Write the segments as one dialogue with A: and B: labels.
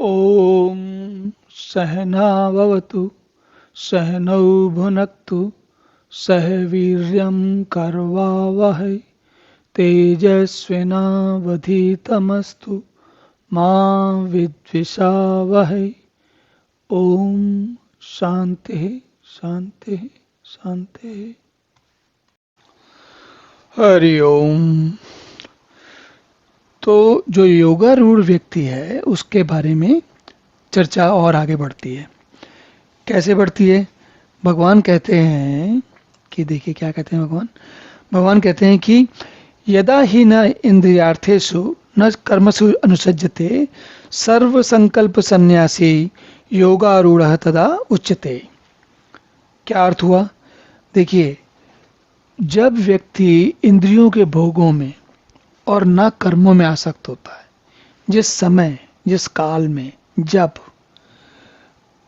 A: ॐ सहनाववतु सहनौ भुनक्तु सह वीर्यं करवावहै तेजस्विनावधीतमस्तु मा विद्विषावहै। ओम शांति शांति शांति। हरि ओम। तो जो योगारूढ़ व्यक्ति है उसके बारे में चर्चा और आगे बढ़ती है। कैसे बढ़ती है? भगवान कहते हैं कि देखिए क्या कहते हैं भगवान। भगवान कहते हैं कि यदा ही न इंद्रियार्थेषु न कर्मसु अनुसज्जते सर्व संकल्प संन्यासी योगारूढ़ तदा उच्यते। क्या अर्थ हुआ? देखिए, जब व्यक्ति इंद्रियों के भोगों में और न कर्मों में आसक्त होता है, जिस समय जिस काल में, जब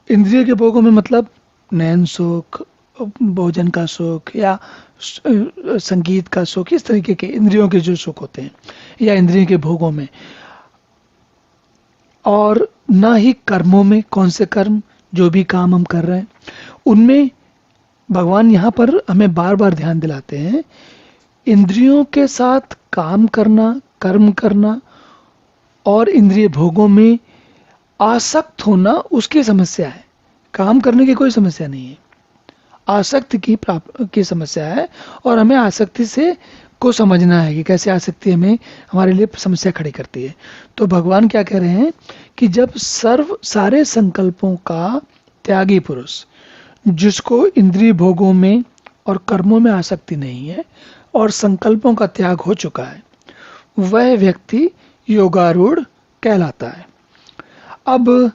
A: इंद्रिय के भोगों में मतलब नयन सुख, भोजन का सुख या संगीत का सुख, इस तरीके के इंद्रियों के जो सुख होते हैं या इंद्रियों के भोगों में, और ना ही कर्मों में, कौन से कर्म, जो भी काम हम कर रहे हैं उनमें भगवान यहाँ पर हमें बार बार ध्यान दिलाते हैं, इंद्रियों के साथ काम करना, कर्म करना और इंद्रिय भोगों में आसक्त होना उसकी समस्या है। काम करने की कोई समस्या नहीं है, आसक्ति की समस्या है। और हमें आसक्ति से को समझना है कि कैसे आसक्ति हमें हमारे लिए समस्या खड़ी करती है। तो भगवान क्या कह रहे हैं कि जब सारे संकल्पों का त्यागी पुरुष, जिसको इंद्रिय भोगों में और कर्मों में आसक्ति नहीं है और संकल्पों का त्याग हो चुका है, वह व्यक्ति योगारूढ़ कहलाता है। अब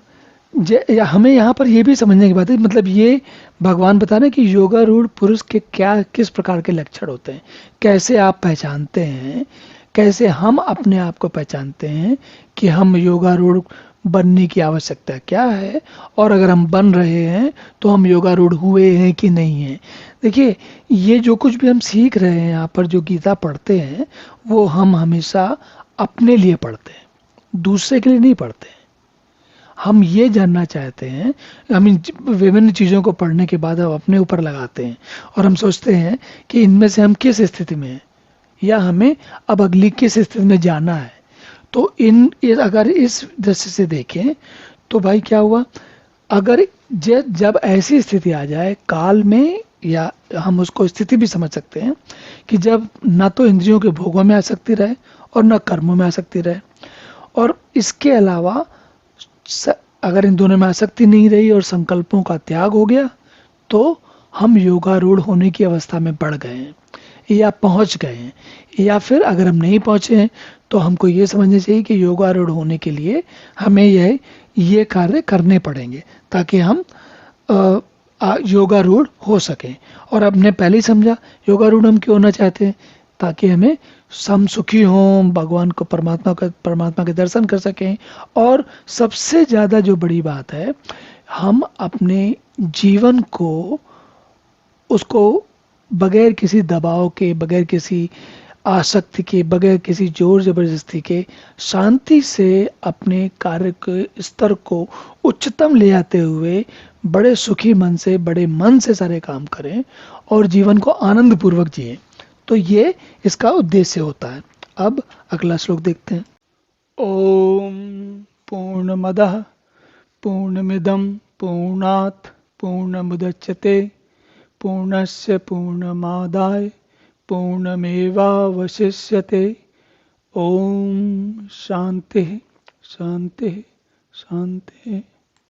A: हमें यहाँ पर यह भी समझने की बात है, मतलब ये भगवान बता रहे हैं कि योगारूढ़ पुरुष के किस प्रकार के लक्षण होते हैं, कैसे आप पहचानते हैं, कैसे हम अपने आप को पहचानते हैं कि हम योगारूढ़ बनने की आवश्यकता क्या है, और अगर हम बन रहे हैं तो हम योगारूढ़ हुए हैं कि नहीं है। देखिए, ये जो कुछ भी हम सीख रहे हैं यहाँ पर, जो गीता पढ़ते हैं, वो हम हमेशा अपने लिए पढ़ते हैं, दूसरे के लिए नहीं पढ़ते। हम ये जानना चाहते हैं, हम इन विभिन्न चीज़ों को पढ़ने के बाद हम अपने ऊपर लगाते हैं और हम सोचते हैं कि इनमें से हम किस स्थिति में हैं या हमें अब अगली किस स्थिति में जाना है। तो अगर इस दृष्टि से देखें तो भाई क्या हुआ, अगर जब ऐसी स्थिति आ जाए काल में, या हम उसको स्थिति भी समझ सकते हैं कि जब ना तो इंद्रियों के भोगों में आसक्ति रहे और ना कर्मों में आसक्ति रहे, और इसके अलावा अगर इन दोनों में आसक्ति नहीं रही और संकल्पों का त्याग हो गया, तो हम योगारूढ़ होने की अवस्था में बढ़ गए हैं या पहुंच गए हैं। या फिर अगर हम नहीं पहुंचे हैं तो हमको ये समझना चाहिए कि योगारूढ़ होने के लिए हमें ये कार्य करने पड़ेंगे ताकि हम योगारूढ़ हो सकें। और आपने पहले ही समझा योगारूढ़ हम क्यों होना चाहते हैं, ताकि हमें हम सुखी हों, भगवान को परमात्मा के दर्शन कर सकें, और सबसे ज़्यादा जो बड़ी बात है, हम अपने जीवन को उसको बगैर किसी दबाव के, बगैर किसी आसक्ति के, बगैर किसी जोर जबरदस्ती के शांति से अपने कार्य के स्तर को उच्चतम ले आते हुए बड़े सुखी मन से, बड़े मन से सारे काम करें और जीवन को आनंद पूर्वक जिए। तो ये इसका उद्देश्य होता है। अब अगला श्लोक देखते हैं। ओम पूर्णमदः पूर्णमिदं पूर्णात् पूर्णमुदच्यते पूर्णस्य पूर्णमादाय पूर्णमेवावशिष्यते। ओम शांति शांति शांति।